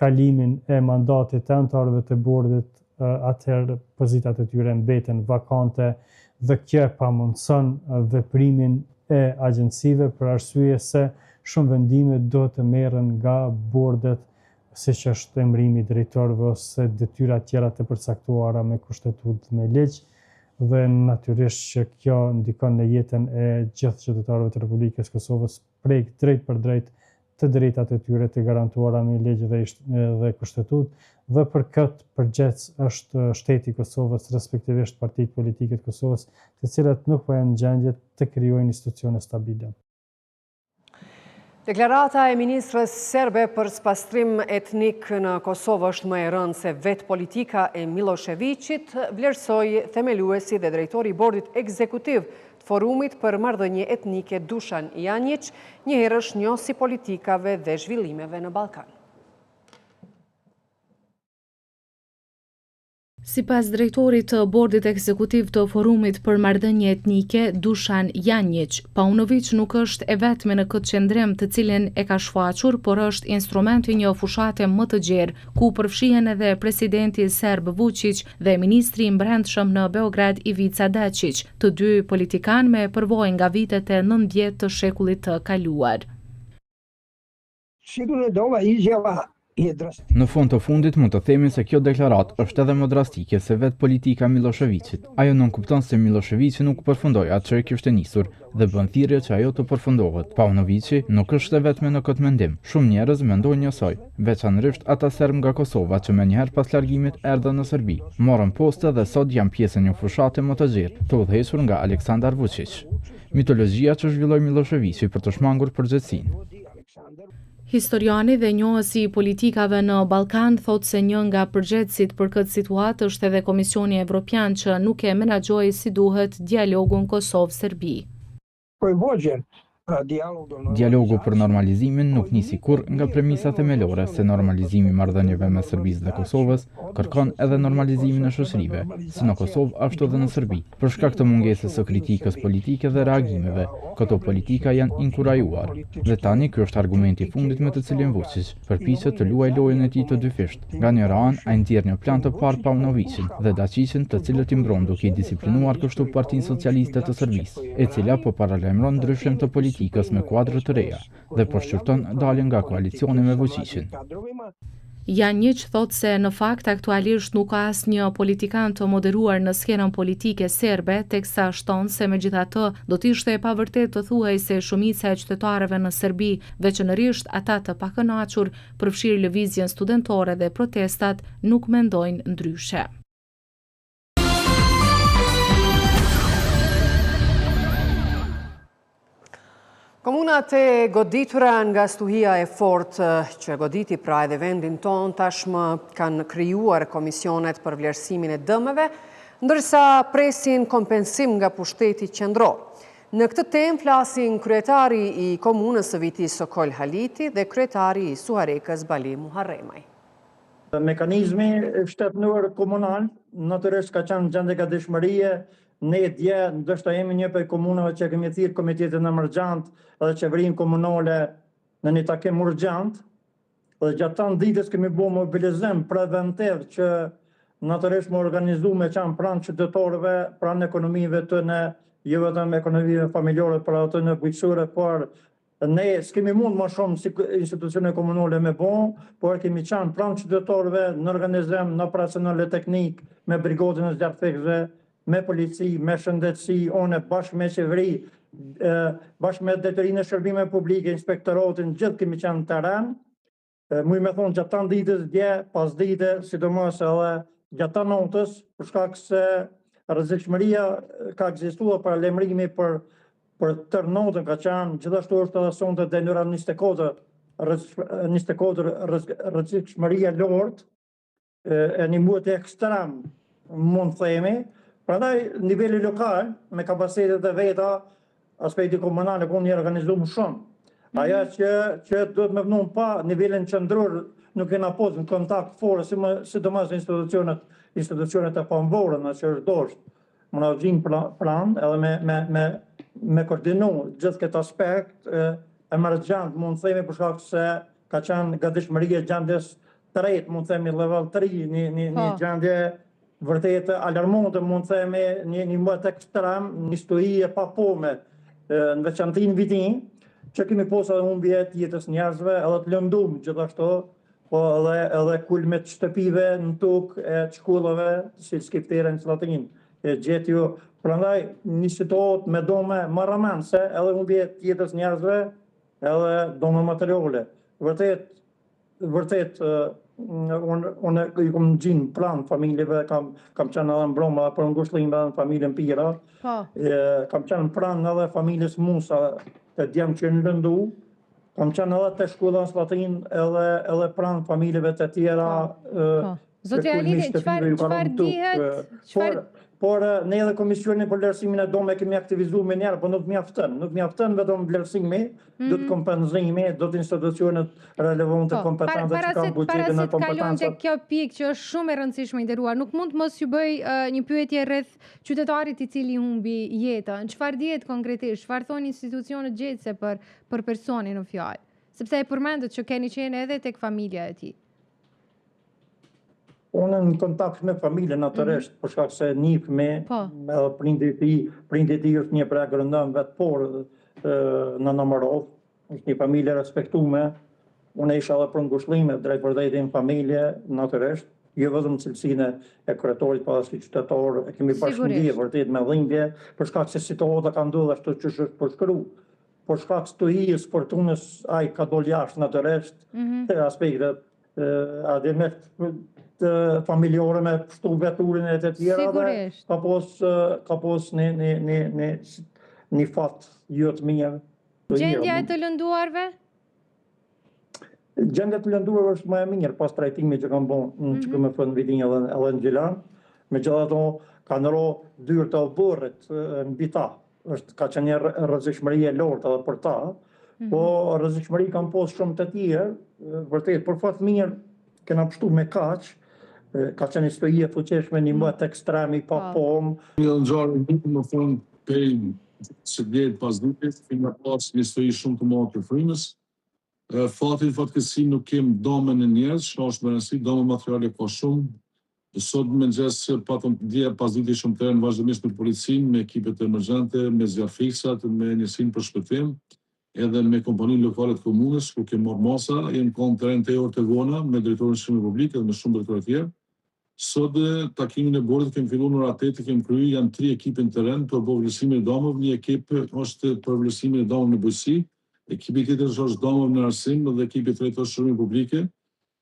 kalimin e mandatit të antarëve të bordit, atëherë pozitat e tyre mbeten vakante dhe kjo pamundson veprimin e agjencive për arsye se shumë vendime do të merren nga bordet, siç është emërimi i drejtorëve ose detyra tjera të përcaktuara me kushtetutë dhe me ligj, dhe natyrisht që kjo ndikon në jetën e gjithë qytetarëve të Republikës Kosovës, prek drejt për drejt të drejtat e tyre të garantuara me ligj dhe kushtetutë, dhe për këtë përgjegjës është shteti i Kosovës, respektivisht partitë politike të Kosovës, të cilat nuk po janë në gjendje të krijojnë institucione stabile. Deklarata e ministrës serbe për spastrim etnik në Kosovë është më e rëndë se vetë politika e Miloševićit, vlerësoi themeluesi dhe drejtori i bordit ekzekutiv të forumit për marrëdhënie etnike Dušan Janjić, një herësh njohësi politikave dhe zhvillimeve në Ballkan. Sipas drejtorit të bordit ekzekutiv të forumit për marrëdhënie etnike, Dušan Janjić, Paunović nuk është e vetme në këtë qendrim të cilin e ka shfaqur, por është instrumenti një fushate më të gjerë, ku përfshihen edhe presidenti serb Vučić dhe ministri i brendshëm në Beograd Ivica Dačić, të dy politikanë me përvojë nga vitet e 90 të shekullit të kaluar. Në fund të fundit mund të themi se kjo deklarat është edhe më drastike se vetë politika Miloševićit. Ajo nuk kupton se Miloševići nuk përfundoi atë që kishte nisur dhe bën thirrje që ajo të përfundohet. Paunovići nuk është e vetme në këtë mendim. Shumë njerëz mendojnë njësoj, veçanërisht ata serb nga Kosova që menjëherë pas largimit erdhën në Serbi. Morën poste dhe sot janë pjesë e një fushate më të gjerë, të udhëhequr nga Aleksandar Vučić. Mitologjia që zhvilloi Miloševići për të shmangur përgjegjësinë. Historiani dhe njohësi i politikave në Ballkan thotë se një nga përgjegjësit për këtë situatë është edhe Komisioni Evropian që nuk e menaxhoi si duhet dialogun Kosovë-Serbi. Dialogu për normalizimin nuk nisi kurrë nga premisa themelore se normalizimi i marrëdhënieve mes Serbisë dhe Kosovës kërkon edhe normalizimin e shoqërive, si në Kosovë ashtu edhe në Serbi. Për shkak të mungesës së kritikës politike dhe reagimeve, këto politika janë inkurajuar. Dhe tani ky është argumenti i fundit me të cilin Vučić përpiqet të luajë lojën e tij të dyfisht. Nga njëra anë, ai nxjerr një plan të parë Paunovićin dhe Dačićin, të cilët i mbron duke i disiplinuar kështu Partinë Socialiste të Serbisë, e cila po paralajmëron ndryshim të politikës me kuadrë të reja dhe po shqyrton daljen nga koalicioni me Vučićin. Janjić thotë se në fakt aktualisht nuk ka asnjë politikan të moderuar në skenën politike serbe, teksa shton se megjithatë do të ishte e pavërtetë të thuhej se shumica e qytetarëve në Serbi, veçanërisht ata të pakënaqur, përfshirë lëvizjen studentore dhe protestat, nuk mendojnë ndryshe. Komunat e goditura nga stuhia e fortë që goditi pra edhe vendin ton tashmë kanë krijuar komisionet për vlerësimin e dëmeve, ndërsa presin kompensim nga pushteti qendror. Në këtë temë flasin kryetari i komunës së Viti Sokol Haliti dhe kryetari i Suharekës Bali Muharremaj. Mekanizmi shtetënor komunal natyrisht ka qenë gjendje gatishmërie. Ne dje ndoshta jemi një prej komunave që kemi thirrë komitetin emergjant dhe qeverinë komunale në një takim urgjent. Dhe gjatë tan ditës kemi bërë mobilizim preventiv që natyrisht më organizu me qanë pranë qytetarëve, pranë ekonomive të ne, jo vetëm ekonomive familjare, por ato në bujqësore, por ne s'kemi mund më shumë si institucione komunale me bon, por kemi qanë pranë qytetarëve në organizim, në operacionale teknik, me brigadën e zjarrfikëve, me polici, me shëndetësi, one bashkë me qeveri, bashkë me detyrinë e shërbime publike, inspektoratin, gjithë kemi qenë në teren. Muj me thonë gjatë tan ditës, dje, pas dite, sidomos edhe gjatë notës, për shkak se rrezikshmëria ka ekzistuar para lajmërimi për tërë notën ka qenë, gjithashtu është edhe sonte denjëra 24 rrezikshmëria lart, e një muaj ekstrem, mund themi. Prandaj niveli lokal, me kapacitetet e veta, aspekti komunal e ko një organizuar shumë. Aja që duhet me vënum pa nivelin qendror nuk kena pas në kontakt fort, sidomos institucionet e pamvorën, që është dosht. Më në gjinë plan, edhe me koordinu gjithë këtë aspekt, emergjant, mund themi për shkak se ka qenë gatishmëria gjendjes tret, mund themi level 3, një gjendje vërtet alarmonte, mund themi një mëtë ekstrem, një stuhi e papome, në veçantin vitin, që kemi posë edhe humbje të jetës njerëzve, edhe të lëndum gjithashtu, po edhe kulmet shtëpive në tokë e shkollave, si skiptere në Slatin, e gjetju. Prandaj një situatë me dome marramense, edhe humbje të jetës njerëzve, edhe dome materiale. Vërtet, unë i kom gjinë pranë familjeve, kam qenë edhe në Broma, për ngushëllim edhe në familjen Pira, kam qenë pranë edhe familjes Musa, të djemë që në lëndu, kam qenë edhe të shkolla në Slatin, edhe pranë familjeve të tjera. Zotri Alidi, qëfar dihet? Por ne edhe Komisionin për vlerësimin e dome kemi aktivizu me njerë, por nuk mjaftën vetëm vlerësimi, do të kompenzimi, do të institucionet relevante kompetente që kanë buxhetin e kompetencat. Parasit kalon të kjo pikë që është shumë e rëndësishme i nderuar, nuk mund mos ju bëj një pyetje rreth qytetarit i cili humbi jetën. Çfarë dihet konkretisht? Çfarë thonë institucionet gjetse për personin në fjalë? Sepse e përmendet që keni qenë edhe tek familja e tij. Unë në kontakt me familjen natëresht, për shkak se njif me edhe prindit i është një pra grëndëm vetë por në Nëmërov, është një familje respektume, unë isha edhe për ngushëllime drejt vërtetin familje natëresht, jo vetëm cilësinë e kryetorit pa si qytetar, e kemi bashkëndije vërtet me dhimbje, për shkak se situata ka ndodhur ashtu që është përshkru. Për shkak të hijës fortunës ai ka dol jashtë natëresht, aspektet adimet familjore me pështu veturin e të tjera dhe ka pos një fat jo të mirë. Gjendja e të lënduarve? Gjendja e të lënduarve është më e mirë pas trajtimit që kam bon që këmë fënë vitin edhe në Gjilan. Me gjitha ato kanë ro dyrë të obërët në bita. Ka që një rëzishmëri e lortë edhe për ta. Po rëzishmëri kam pos shumë të tjerë. Vërtet, për fat mirë kena pështu me kaqë. Ka qenë histori e fuqeshme, një mëtë ekstremi pa pomë. Një në gjarë më thonë pejnë që djetë pas duket, kemi pas një histori shumë të madhe të frymës. Fatkesi nuk kem dome në njerëz, që është më rëndësi, dome materiale ka shumë. Sot me gjesë patëm dje pas duket shumë të rënë vazhdimisht me policinë, me ekipet emergjente, me zjarfiksat, me njësinë për shpëtim, edhe me kompaninë lokale të komunës, ku kem marrë masa, jem kanë terren të orë të vona, me drejtorin e Shqipërisë Republike dhe me shumë drejtorë tjerë. Sot takimin e bordit kemi filluar në orat 8, kemi kryer janë 3 ekipe në terren për vlerësimin e domave, një ekip është për vlerësimin e domave në bujqësi, ekipi tjetër është domave në arsim dhe ekipi tjetër është Shqipëria Publike.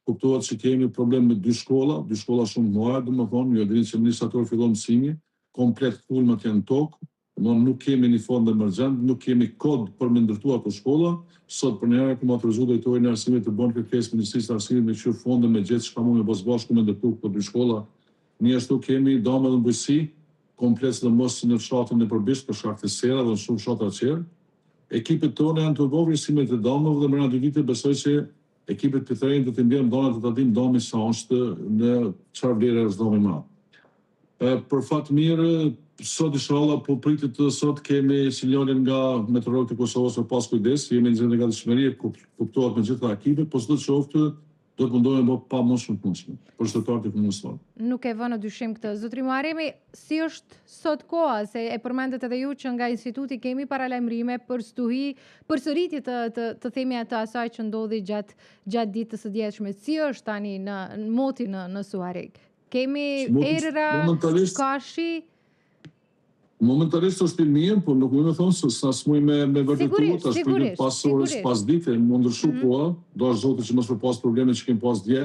Kuptohet se kemi problem me 2 shkolla shumë mëdha, domethënë, jo deri që administrator fillon mësimi, komplet kulmat janë tokë, nuk kemi një fond emergjent, nuk kemi kod për me ndërtu ato shkolla. Sot për njëherë këmë autorizu drejtorin e arsimit të bënë kërkesë Ministrisë të Arsimit me qyrë fonde me gjithë që ka mund me bashku me ndërtu këto 2 shkolla. Një ashtu kemi dome dhe në bujqësi, kompleks dhe mos në fshatën e përbisht për shkak të sera dhe në shumë fshatra qerë. Ekipet tonë janë të bëvë rësimet e domeve dhe mëra 2 vite besoj që ekipet të trejnë të të mbjerë donat të tatim domi sa është në qarë vlerë e domi ma. Për fatë mirë, sot inshallah po pritet të sot kemi sinjalin nga meteorologët e Kosovës për pas kujdes, jemi në gjendje gatishmërie, kuptohet me gjitha ekipet, po çdo të qoftë do të mundohemi më pa më shumë të mundshme për shtetërorët e komunës tonë. Nuk e vënë dyshim këtë. Zotri Muharremi, si është sot koha, se e përmendet edhe ju që nga instituti kemi paralajmërime për stuhi, për sëritje të themi atë asaj që ndodhi gjatë ditës së dielshme. Si është tani në moti në Suharik? Kemi erëra, kashi. Momentalisht është i mirë, por nuk mund të them se sa smuj me vërtetuar, tash pritet pas orës pas dite, mund ndryshu koha, do është zoti që mos për pas probleme që kemi pas dje.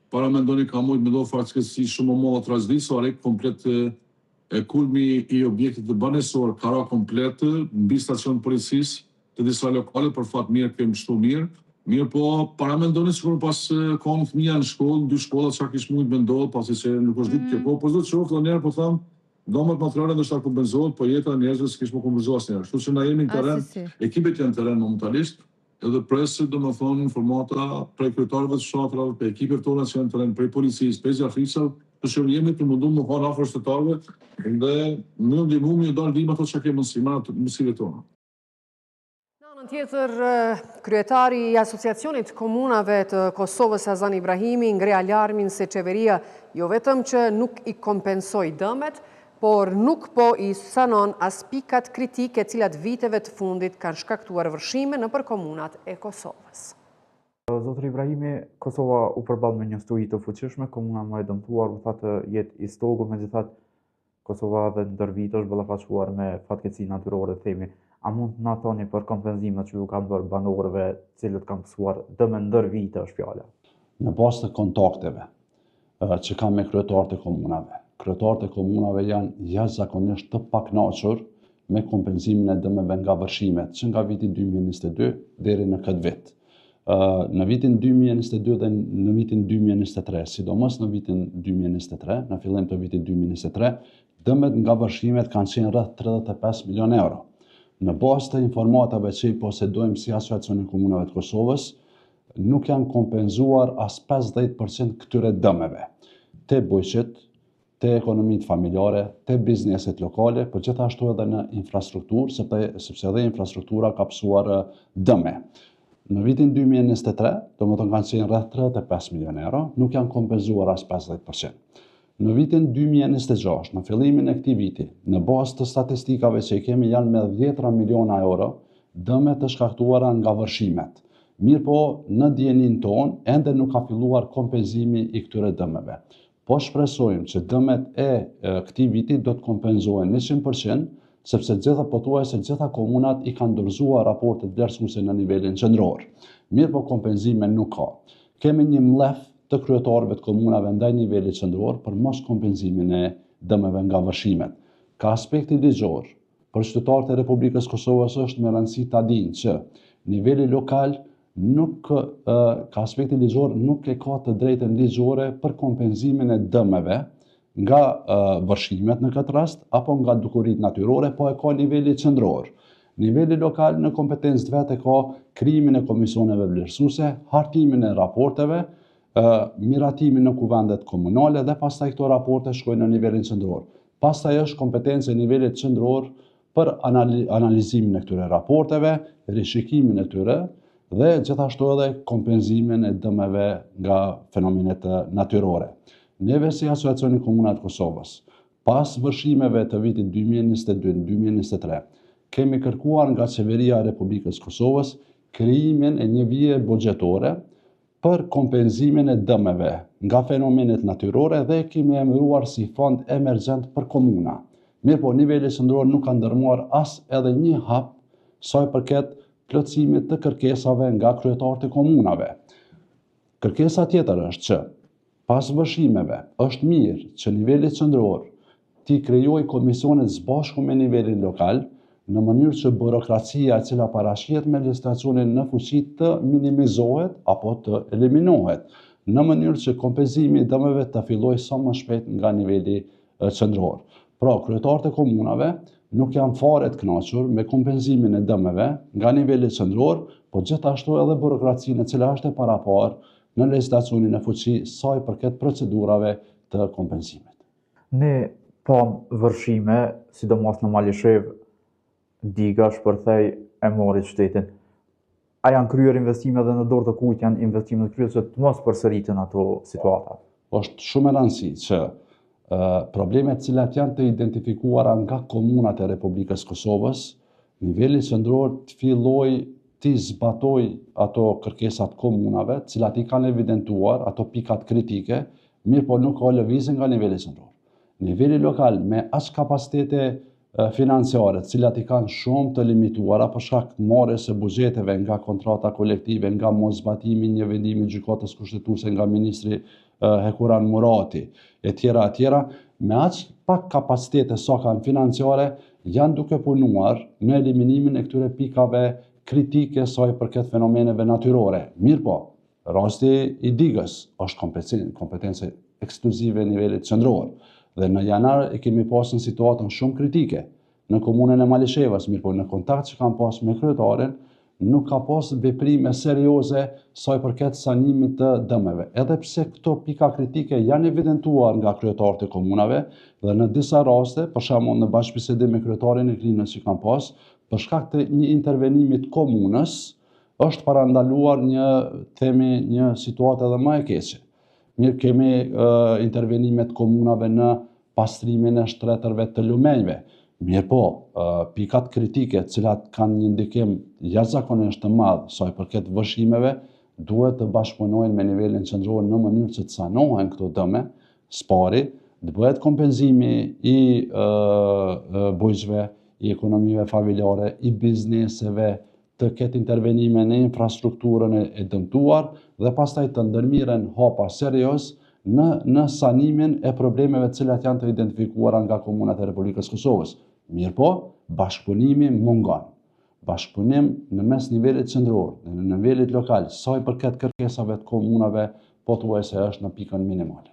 Para mendoni ka mujt me do fatkeqësi shumë më mëdha tragedi, Suharik komplet e kulmi i objektit të banesor, kara komplet mbi stacion policisë të disa lokale për fat mirë kemi shtu mirë. Mirë po, para mendoni sikur pas kam fëmija në shkollë, 2 shkolla çka kish mujt me ndodh, pasi se nuk është ditë kjo, po do të qoftë ndonjëherë po them domet materiale ndoshta kompenzohet, po jeta e njerëzve s'kish më kompenzuar asnjëherë. Kështu që na jemi në terren, ekipet janë në terren momentalisht, edhe presin domethënë informata prej kryetarëve të fshatrave, për ekipet tona që janë në terren, prej policisë, prej zjarfikësave, që jemi të munduar më kanë afër shtetarëve dhe ne ndihmojmë një dalë ato që kemi mësive tona. Në tjetër, kryetari i Asociacionit Komunave të Kosovës Azan Ibrahimi ngre alarmin se qeveria jo vetëm që nuk i kompensoi dëmet, por nuk po i sanon as pikat kritike cilat viteve të fundit kanë shkaktuar vërshime në për komunat e Kosovës. Zotri Ibrahimi, Kosova u përball me një stuhi të fuqishme, komuna më e dëmtuar u tha të jetë i stogu, megjithatë Kosova dhe ndër vite është ballafaquar me fatkeqësi natyrore, themi. A mund na thoni për kompenzimet që ju kanë bërë banorëve, cilët kanë pësuar dëme ndër vite është fjala? Në bazë të kontakteve që kam me kryetarët e komunave. Kryetarët e komunave janë jashtëzakonisht të pakënaqur me kompenzimin e dëmeve nga vërshimet, që nga viti 2022 deri në këtë vit. Në vitin 2022 dhe në vitin 2023, sidomos në vitin 2023, në fillim të vitit 2023, dëmet nga vërshimet kanë qenë rreth 35 milion euro. Në bazë të informatave që i posedojmë si Asociacioni i Komunave të Kosovës, nuk janë kompenzuar as 50% këtyre dëmeve. Te bujqit, te ekonomitë familjare, te bizneset lokale, por gjithashtu edhe në infrastrukturë, sepse edhe infrastruktura ka pësuar dëme. Në vitin 2023, do më të kanë qenë rreth 35 milion euro, nuk janë kompenzuar as 50%. Në vitin 2026, në fillimin e këtij viti, në bazë të statistikave që i kemi janë me 10 miliona euro, dëme të shkaktuara nga vërshimet. Mirë po, në dijenin tonë, ende nuk ka filluar kompenzimi i këtyre dëmeve. Po shpresojmë që dëmet e këtij viti do të kompenzohen 100%, sepse gjitha komunat i kanë dorëzuar raportet vlerësuese në nivelin qendror. Mirë po kompenzime nuk ka. Kemi një mlef të kryetarëve të komunave ndaj nivelit qendror për mos kompenzimin e dëmeve nga vërshimet. Ka aspekti ligjor, për qytetarët e Republikës Kosovës është me rëndësi ta dinë që niveli lokal ka aspekti ligjor nuk e ka të drejtën ligjore për kompenzimin e dëmeve nga vërshimet në këtë rast, apo nga dukurit natyrore, po e ka niveli qendror. Niveli lokal në kompetencë vetë ka krijimin e komisioneve vlerësuese, hartimin e raporteve, miratimin në kuvendet komunale dhe pastaj këto raporte shkojnë në nivelin qendror. Pastaj është kompetencë e nivelit qendror për analizimin e këtyre raporteve, rishikimin e tyre dhe gjithashtu edhe kompenzimin e dëmeve nga fenomenet natyrore. Neve si Asociacioni i Komunave të Kosovës, pas vërshimeve të vitit 2022-2023, kemi kërkuar nga Qeveria e Republikës Kosovës krijimin e një vije buxhetore për kompenzimin e dëmeve nga fenomenet natyrore dhe kemi emëruar si fond emergjent për komuna. Mirë po, niveli qendror nuk ka ndërmuar as edhe një hap sa i përket plotësimit të kërkesave nga kryetarët e komunave. Kërkesa tjetër është që pas vërshimeve është mirë që niveli qendror t'i krijojë komisionet së bashku me nivelin lokal në mënyrë që burokracia e cila parashihet me legjislacionin në fuqi të minimizohet apo të eliminohet, në mënyrë që kompenzimi i dëmeve të fillojë sa më shpejt nga niveli qendror. Pra, kryetarët e komunave nuk janë fare të kënaqur me kompenzimin e dëmeve nga niveli qendror, por gjithashtu edhe burokracinë e cila është e paraparë në legjislacionin e fuqi sa i përket procedurave të kompenzimit. Ne pamë vërshime, sidomos në Malishev, diga, shpërthej e mori qytetin. A janë kryer investime dhe në dorë të kujt janë investime të kryer që të mos përsëriten ato situata? Është shumë e rëndësishme që problemet cilat janë të identifikuara nga komunat e Republikës Kosovës, niveli qendror të fillojë ti zbatoj ato kërkesat komunave, cilat i kanë evidentuar, ato pikat kritike, mirë po nuk ka lëvizje nga niveli qendror. Niveli lokal me as kapacitete financiare, cilat i kanë shumë të limituara për shkak të marrjes së buxheteve nga kontrata kolektive, nga moszbatimi një vendimi gjykatës kushtetuese nga ministri Hekuran Murati, etj., me aq pak kapacitete sa kanë financiare, janë duke punuar në eliminimin e këtyre pikave kritike sa i përket fenomeneve natyrore. Mirë po, rasti i digës është kompetencë ekskluzive e nivelit qendror. Dhe në janar e kemi pasur situatën shumë kritike në komunën e Malishevës, mirë po në kontakt që kam pas me kryetarin, nuk ka pas veprime serioze sa i përket sanimit të dëmeve. Edhe pse këto pika kritike janë evidentuar nga kryetarët e komunave dhe në disa raste, për shembull në bashkëbisedim me kryetarin e klinës që kam pas, për shkak të një intervenimi të komunës, është parandaluar një situatë edhe më e keqe. Mirë, kemi intervenimet komunave në pastrimin e shtretërve të lumenjve. Mirë po, pikat kritike cilat kanë një ndikim jashtëzakonisht të madh sa i përket vëshimeve, duhet të bashkëpunojnë me nivelin qendror në mënyrë që të sanohen këto dëme, spari, të bëhet kompenzimi i bujqve, i ekonomive familjare, i bizneseve, të ketë intervenime në infrastrukturën e dëmtuar dhe pastaj të ndërmiren hapa serioz në sanimin e problemeve cilat janë të identifikuara nga komunat e Republikës Kosovës. Mirë po, bashkëpunimi mungon. Bashkëpunim në mes nivelit qendror, në nivelit lokal, sa i përket kërkesave të komunave, pothuajse është në pikën minimale.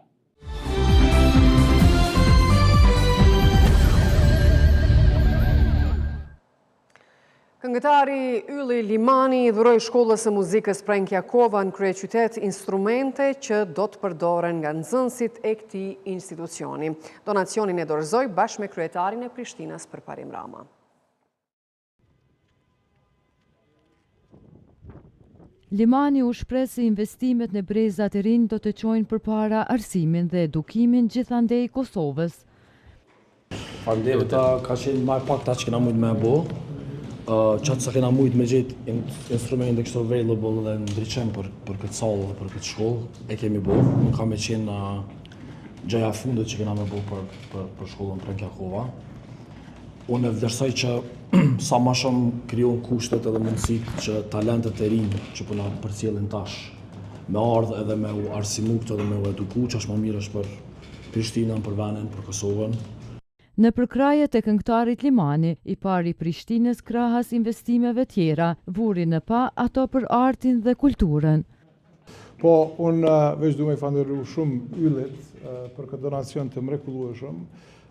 Këngëtari Ylli Limani dhuroi shkollës së muzikës Prenjakova në kryeqytet instrumente që do të përdoren nga nxënësit e këtij institucioni. Donacionin e dorëzoi bashkë me kryetarin e Prishtinës Përparim Rama. Limani u shpreh se investimet në brezat e rinj do të çojnë përpara arsimin dhe edukimin gjithandej Kosovës. Faleminderit, ka qenë më pak ta që kena mujt me bo. Qatë sa kena mujt me gjetë instrumente kështu available dhe ndryqem për këtë salë dhe për këtë shkollë, e kemi bo. Nuk ka me qenë gjaja fundet që kena me bo për shkollën Prenjakova. Unë e vlerësoj që sa ma shumë krijon kushtet edhe mundësit që talentet e rinj që puna përcjellin tash me ardhë edhe me u arsimu këtë edhe me u eduku, që është më mirë është për Prishtinën, për venin, për Kosovën. Në përkrajet e këngëtarit Limani, i pari Prishtinës krahas investimeve tjera, vuri në pa ato për artin dhe kulturën. Po, unë veç du me falenderoj shumë Yllit për këtë donacion të mrekullueshëm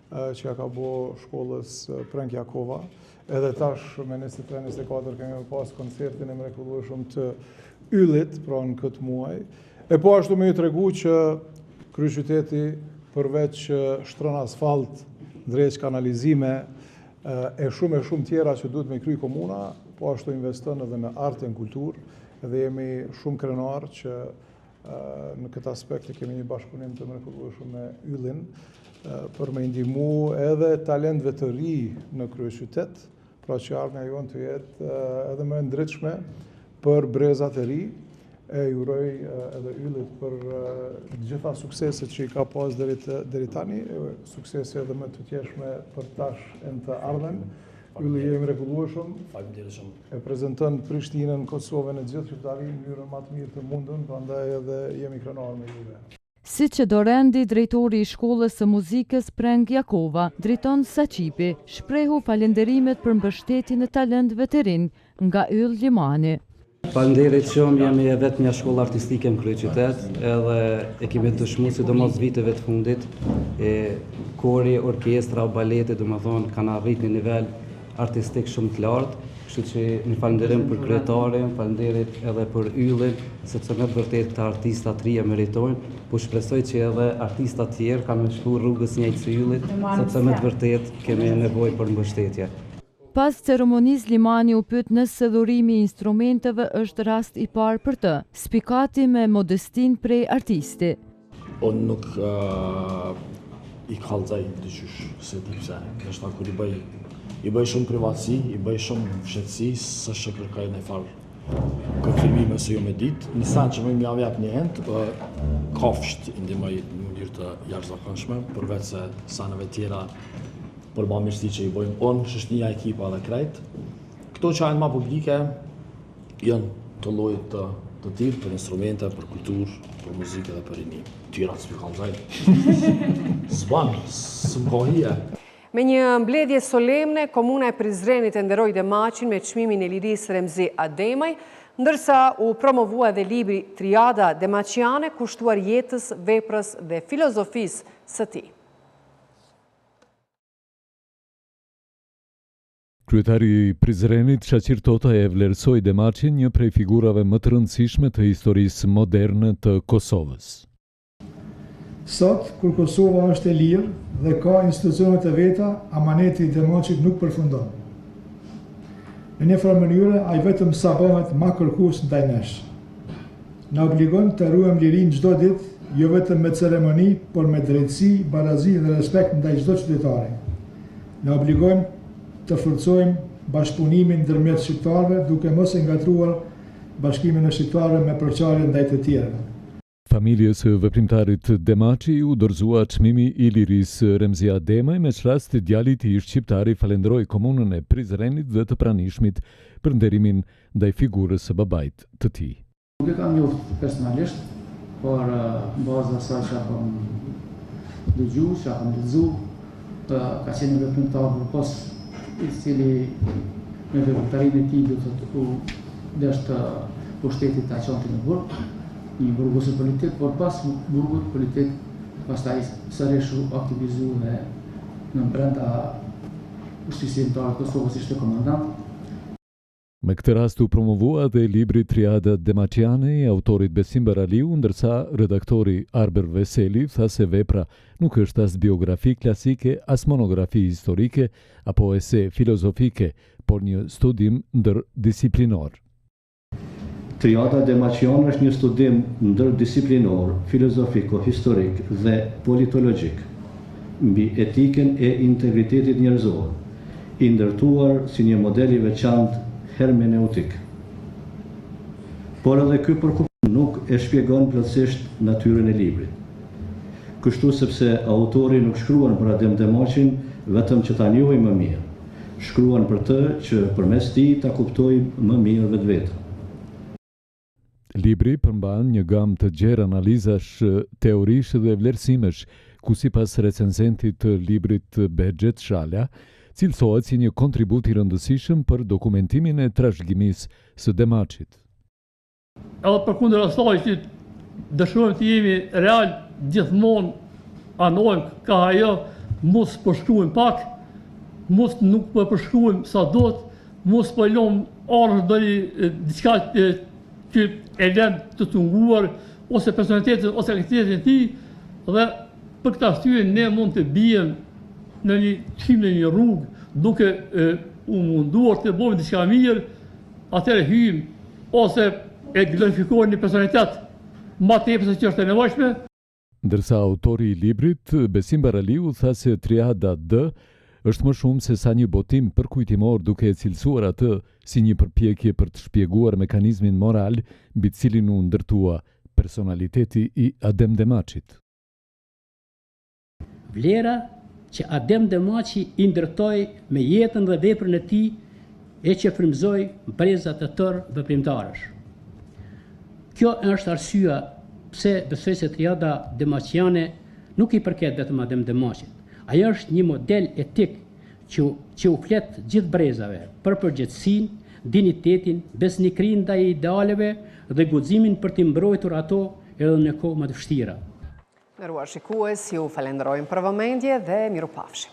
që ja ka bo shkollës Prenjakova. Edhe tash me 23-24 kemi pas koncertin e mrekullueshëm të Yllit, pra në këtë muaj. E po ashtu me ju tregu që kryeqyteti përveç shtron asfalt, drejt kanalizime e shumë tjera që duhet me kry komuna, po ashtu investon edhe në art e në kultur, edhe jemi shumë krenar që në këtë aspekt kemi një bashkëpunim të mrekullueshëm me Yllin për me ndihmu edhe talentëve të ri në kryeqytet, pra që ardhmja jonë të jetë edhe më ndritshme për brezat e ri. E juroj edhe Yllit për gjitha sukseset që i ka pas deri tani, suksese edhe më të tjeshme për tash e në të ardhmen. Ylli jemi mrekullueshëm, e prezentën Prishtinën, Kosovën e gjithë qytetarin në mënyrën më të mirë të mundën, prandaj edhe jemi krenar me juve. Si që Dorendi, drejtori i shkollës së muzikës Prenjakova, drejton Saqipi, shprehu falenderimet për mbështetjen e talentëve të rinj nga Yll Limani. Falenderit shumë, jemi e vetë një shkollë artistike në kryeqytet, edhe e kemi dëshmu sidomos viteve të fundit, kori, orkestra, balete, do më thonë, kanë arrit një nivel artistik shumë të lartë, kështu që një falenderim për kryetarin, falenderit edhe për Yllin, sepse me të vërtet këta artista të rria meritojnë, po shpresoj që edhe artista tjerë kanë me shku rrugës njëjtë së Yllit, sepse me të vërtet kemi nevojë për mbështetje. Pas ceremonisë Limani u pyet nëse dhurimi i instrumenteve është rast i parë për të, spikati me modestin prej artisti. Unë nuk i kallëzaj dyqysh, se di pse, nështë kur i bëj shumë privatësi, i bëj shumë fshetësi, së që kërkaj në farë konfirmime se jo me ditë. Një sen që më mja vjep një endë, kafsht i ndimaj në mënyrë të jashtëzakonshme, përveç se sanëve tjera për ma mirësi që i bojmë unë, shëshnia ekipa dhe krejt. Këto që ajnë ma publike, janë të lojt të tjilë për instrumente, për kultur, për muzike dhe për rinim. Tyra të spikalzaj. Zbanë, së më kohije. Me një mbledhje solemne, Komuna e Prizrenit e nderoi Demaçin me çmimin e lirisë Remzi Ademaj, ndërsa u promovua edhe libri Triada Demaçiane, kushtuar jetës, veprës dhe filozofisë së tij. Kryetari i Prizrenit, Shaqir Tota, e vlerësoi Demaçin, një prej figurave më të rëndësishme të historisë moderne të Kosovës. Sot, kur Kosova është e lirë dhe ka institucionet e veta, amaneti i Demaçit nuk përfundon. Në një farë mënyrë, ai vetëm sa bëhet më kërkues ndaj nesh. Na obligon të ruajmë lirinë çdo ditë jo vetëm me ceremoni, por me drejtësi, barazi dhe respekt ndaj çdo qytetari. Ne obligojmë të forcojmë bashkëpunimin ndërmjet shqiptarëve, duke mos e ngatruar bashkimin e shqiptarëve me përçarje ndaj të tjerëve. Familjes së veprimtarit Demaçi u dorëzua çmimi i lirisë Remzia Demaj, me rast djali i tij shqiptar falenderoi komunën e Prizrenit dhe të pranishmit për nderimin ndaj figurës së babait të tij. Nuk e kam njoft personalisht, por në bazë asaj që kam dëgjuar, që kam lexuar, ka qenë një veprimtar përpas i cili me veprimtarinë e tij do të deshte pushtetit ta çonte në burg, një burgosë politik, por pas burgut politik, pastaj sërish u aktivizu në brenda ushtrisë të Kosovës ishte komandant. Me këtë rast u promovua dhe libri Triada Demaqiane i autorit Besim Baraliu, ndërsa redaktori Arber Veseli tha se vepra nuk është as biografi klasike, as monografi historike, apo ese filozofike, por një studim ndërdisiplinor. Triada Demaqiane është një studim ndërdisiplinor, filozofiko-historik dhe politologjik mbi etikën e integritetit njerëzor, i ndërtuar si një model i veçantë hermeneutik. Por edhe ky përkuptim nuk e shpjegon plotësisht natyrën e librit. Kështu sepse autori nuk shkruan për Adem Demaqin vetëm që ta njohej më mirë, shkruan për të që përmes tij ta kuptojmë më mirë vetveten. Libri përmban një gamë të gjerë analizash, teorish dhe vlerësimesh, ku sipas recenzentit të librit Behxhet Shala, cilësohet si një kontribut i rëndësishëm për dokumentimin e trashëgimisë së Demaqit. Edhe përkundër asaj që dëshirojmë të jemi real, gjithmonë anojmë ka ajo, mos përshkruajmë pak, mos nuk përshkruajmë sa duhet, mos po lëm arësh deri diçka që e lën të tunguar ose personalitetin ose aktivitetin e tij, dhe për këtë arsye ne mund të bijem në një rrugë duke u munduar të bëjmë diçka mirë, atëherë hyjmë ose e glorifikuar një personalitet më tepër se që është e nevojshme. Ndërsa autori i librit, Besim Baraliu, tha se Triada D është më shumë se sa një botim përkujtimor, duke e cilësuar atë si një përpjekje për të shpjeguar mekanizmin moral mbi të cilin u ndërtua personaliteti i Adem Demaqit. Vlera që Adem Demaqi i ndërtoi me jetën dhe veprën e tij e që frymëzoi breza të tërë veprimtarësh. Kjo është arsyeja pse besoj se Triada Demaqiane nuk i përket vetëm Adem Demaqit. Ajo është një model etik që u flet gjithë brezave për përgjegjësinë, dinitetin, besnikrinë ndaj idealeve dhe guximin për të mbrojtur ato edhe në kohë më të vështira. Nderuar shikues, ju falenderojmë për vëmendje dhe mirupafshim.